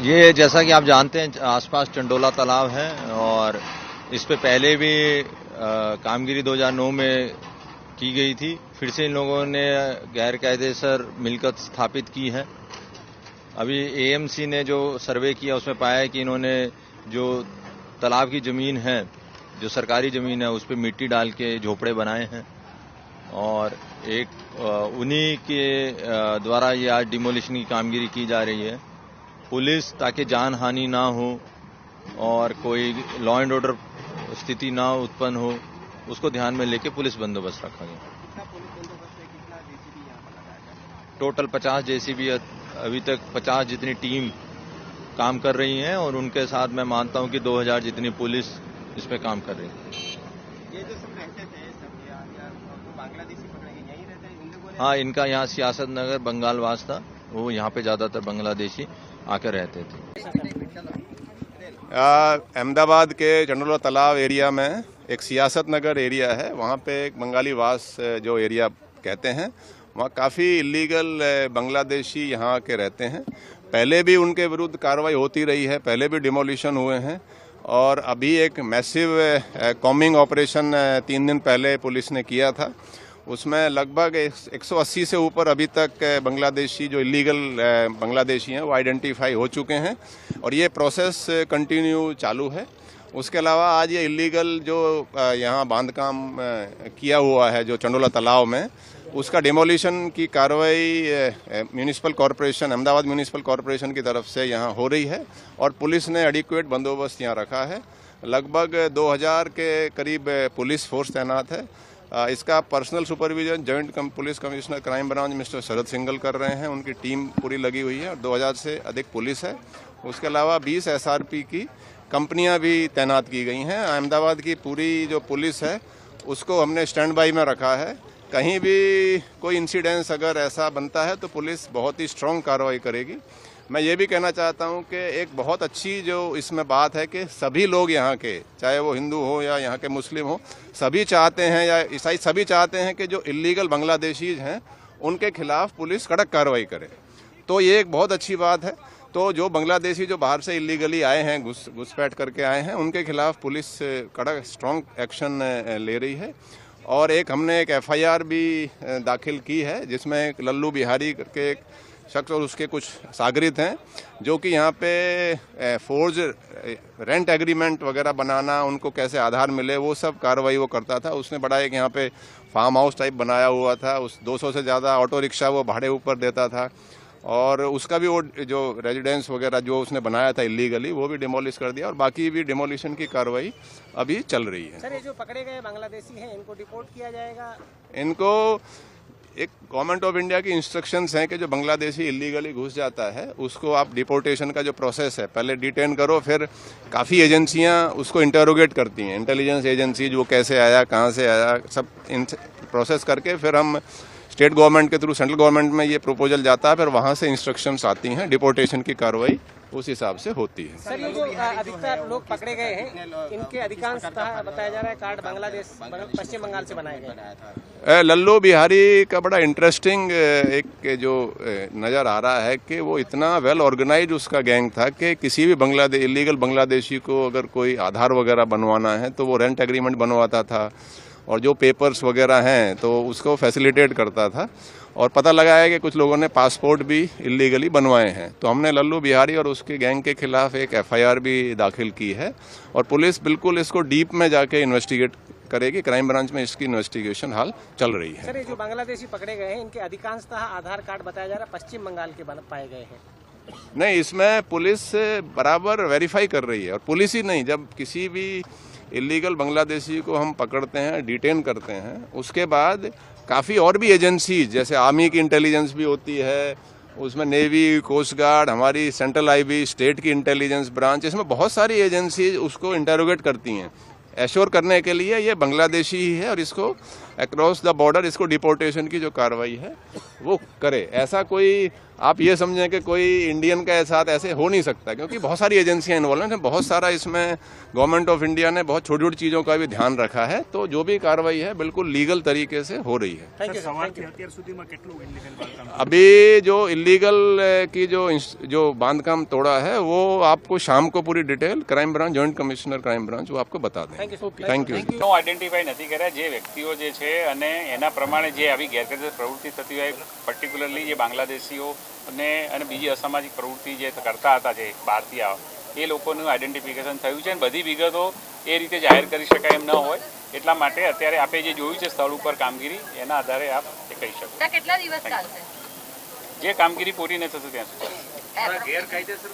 ये जैसा कि आप जानते हैं आसपास चंडोला तालाब है और इस पे पहले भी कामगिरी 2009 में की गई थी। फिर से इन लोगों ने गैर कायदेसर मिलकत स्थापित की है। अभी एएमसी ने जो सर्वे किया उसमें पाया है कि इन्होंने जो तालाब की जमीन है, जो सरकारी जमीन है, उस पर मिट्टी डाल के झोपड़े बनाए हैं और उन्हीं के द्वारा ये आज डिमोलिशन की कामगिरी की जा रही है। पुलिस ताकि जान हानि ना हो और कोई लॉ एंड ऑर्डर स्थिति ना उत्पन्न हो, उसको ध्यान में लेके पुलिस बंदोबस्त रखा गया। टोटल 50 जेसीबी अभी तक 50 जितनी टीम काम कर रही हैं और उनके साथ मैं मानता हूं कि 2000 जितनी पुलिस इस पे काम कर रही है। ये जो सब रहते थे बांग्लादेशी पकड़े यहीं रहते हैं? हाँ, इनका यहाँ सियासत नगर बंगालवास था, वो यहाँ पे ज्यादातर बांग्लादेशी आकर रहते थे। अहमदाबाद के चंडोला तालाब एरिया में एक सियासत नगर एरिया है, वहाँ पे एक बंगाली वास जो एरिया कहते हैं, वहाँ काफ़ी इलीगल बांग्लादेशी यहाँ के रहते हैं। पहले भी उनके विरुद्ध कार्रवाई होती रही है, पहले भी डिमोलिशन हुए हैं और अभी एक मैसिव कॉम्बिंग ऑपरेशन 3 दिन पहले पुलिस ने किया था। उसमें लगभग 180 से ऊपर अभी तक बांग्लादेशी जो इलीगल बांग्लादेशी हैं वो आइडेंटिफाई हो चुके हैं और ये प्रोसेस कंटिन्यू चालू है। उसके अलावा आज ये इलीगल जो यहाँ बांधकाम किया हुआ है जो चंडोला तालाब में, उसका डिमोलिशन की कार्रवाई municipal corporation, Ahmedabad municipal corporation की तरफ से यहाँ हो रही है और पुलिस ने एडिक्वेट बंदोबस्त यहाँ रखा है। लगभग 2000 के करीब पुलिस फोर्स तैनात है। इसका personal supervision joint police commissioner crime branch mister Sharad Singhal कर रहे हैं, उनकी टीम पूरी लगी हुई है और 2000 से अधिक पुलिस है। उसके अलावा 20 SRP की कंपनियां भी तैनात की गई हैं। अहमदाबाद की पूरी जो पुलिस है उसको हमने स्टैंड बाई में रखा है। कहीं भी कोई इंसिडेंस अगर ऐसा बनता है तो पुलिस बहुत ही स्ट्रांग कार्रवाई करेगी। मैं ये भी कहना चाहता हूँ कि एक बहुत अच्छी जो इसमें बात है कि सभी लोग यहाँ के, चाहे वो हिंदू हो या यहाँ के मुस्लिम हो, सभी चाहते हैं या ईसाई, सभी चाहते हैं कि जो इलीगल बांग्लादेशीज हैं उनके खिलाफ पुलिस कड़क कार्रवाई करे। तो ये एक बहुत अच्छी बात है। तो जो बांग्लादेशी जो बाहर से इलीगली आए हैं, घुसपैठ करके आए हैं, उनके खिलाफ पुलिस कड़क स्ट्रांग एक्शन ले रही है। और हमने एक FIR भी दाखिल की है जिसमें एक लल्लू बिहारी करके एक शख्स और उसके कुछ सागरित हैं जो कि यहाँ पे फोर्ज रेंट एग्रीमेंट वगैरह बनाना, उनको कैसे आधार मिले, वो सब कार्रवाई वो करता था। उसने बड़ा एक यहाँ पे फार्म हाउस टाइप बनाया हुआ था, उस 200 से ज़्यादा ऑटो रिक्शा वो भाड़े ऊपर देता था और उसका भी वो जो रेजिडेंस वगैरह जो उसने बनाया था इलीगली वो भी डिमोलिश कर दिया और बाकी भी डिमोलिशन की कार्रवाई अभी चल रही है। सर, ये जो पकड़े गए बांग्लादेशी हैं इनको डिपोर्ट किया जाएगा? इनको एक गवर्नमेंट ऑफ इंडिया की इंस्ट्रक्शंस हैं कि जो बांग्लादेशी इलीगली घुस जाता है उसको आप डिपोर्टेशन का जो प्रोसेस है पहले डिटेन करो, फिर काफ़ी एजेंसियां उसको इंटरोगेट करती हैं, इंटेलिजेंस एजेंसी, जो कैसे आया, कहाँ से आया, सब प्रोसेस करके फिर हम स्टेट गवर्नमेंट के थ्रू सेंट्रल गवर्नमेंट में ये प्रपोजल जाता है, फिर वहाँ से इंस्ट्रक्शंस आती हैं, डिपोर्टेशन की कार्रवाई उस हिसाब से होती है। सर, ये जो अधिकतर लोग पकड़े गए हैं इनके अधिकांश बताया जा रहा है कार्ड बांग्लादेश पश्चिम बंगाल से बनाए गए। लल्लू बिहारी का बड़ा इंटरेस्टिंग एक जो नज़र आ रहा है कि वो इतना वेल ऑर्गेनाइज उसका गैंग था कि किसी भी इलीगल बांग्लादेशी को अगर कोई आधार वगैरह बनवाना है तो वो रेंट एग्रीमेंट बनवाता था और जो पेपर्स वगैरह हैं तो उसको फैसिलिटेट करता था और पता लगा है कि कुछ लोगों ने पासपोर्ट भी इलीगली बनवाए हैं। तो हमने लल्लू बिहारी और उसके गैंग के खिलाफ एक FIR भी दाखिल की है और पुलिस बिल्कुल इसको डीप में जाके इन्वेस्टिगेट करेगी। क्राइम ब्रांच में इसकी इन्वेस्टिगेशन हाल चल रही है। सर, ये जो बांग्लादेशी पकड़े गए हैं इनके अधिकांशतः आधार कार्ड बताया जा रहा है पश्चिम बंगाल के पाए गए हैं। नहीं, इसमें पुलिस बराबर वेरीफाई कर रही है और पुलिस ही नहीं, जब किसी भी इलीगल बांग्लादेशी को हम पकड़ते हैं, डिटेन करते हैं, उसके बाद काफ़ी और भी एजेंसीज, जैसे आर्मी की इंटेलिजेंस भी होती है, उसमें नेवी, कोस्ट गार्ड, हमारी सेंट्रल IB, स्टेट की इंटेलिजेंस ब्रांच, इसमें बहुत सारी एजेंसीज उसको इंटरोगेट करती हैं एश्योर करने के लिए ये बांग्लादेशी ही है और इसको अक्रॉस द बॉर्डर इसको डिपोर्टेशन की जो कार्रवाई है वो करे। ऐसा कोई आप ये समझें कि कोई इंडियन के साथ ऐसे हो नहीं सकता, क्योंकि बहुत सारी एजेंसियां इन्वॉल्व हैं, बहुत सारा इसमें गवर्नमेंट ऑफ इंडिया ने बहुत छोटी छोटी चीज़ों का भी ध्यान रखा है। तो जो भी कार्रवाई है बिल्कुल लीगल तरीके से हो रही है। अभी जो इलीगल की जो बांधकाम तोड़ा है वो आपको शाम को पूरी detail crime branch, joint commissioner crime branch वो आपको बता देंगे। Thank you. આઈડેન્ટિફાઈ નથી કર્યા જે વ્યક્તિઓ જે છે અને એના પ્રમાણે જે આવી ગેરકાયદેસર પ્રવૃત્તિ થતી હોય, પર્ટિક્યુલરલી જે બાંગ્લાદેશીઓ અને બીજી અસામાજિક પ્રવૃત્તિ જે કરતા હતા જે ભારતીય એ લોકોનું આઈડેન્ટિફિકેશન થયું છે અને બધી વિગતો એ રીતે જાહેર કરી શકાય એમ ન હોય એટલા માટે અત્યારે આપણે જે જોયું છે સ્થળ ઉપર કામગીરી એના આધારે આપ એ કહી શકો. કેટલા દિવસ ચાલશે? જે કામગીરી પૂરી ન થશે ત્યાં સુધી. ગેરકાયદેસર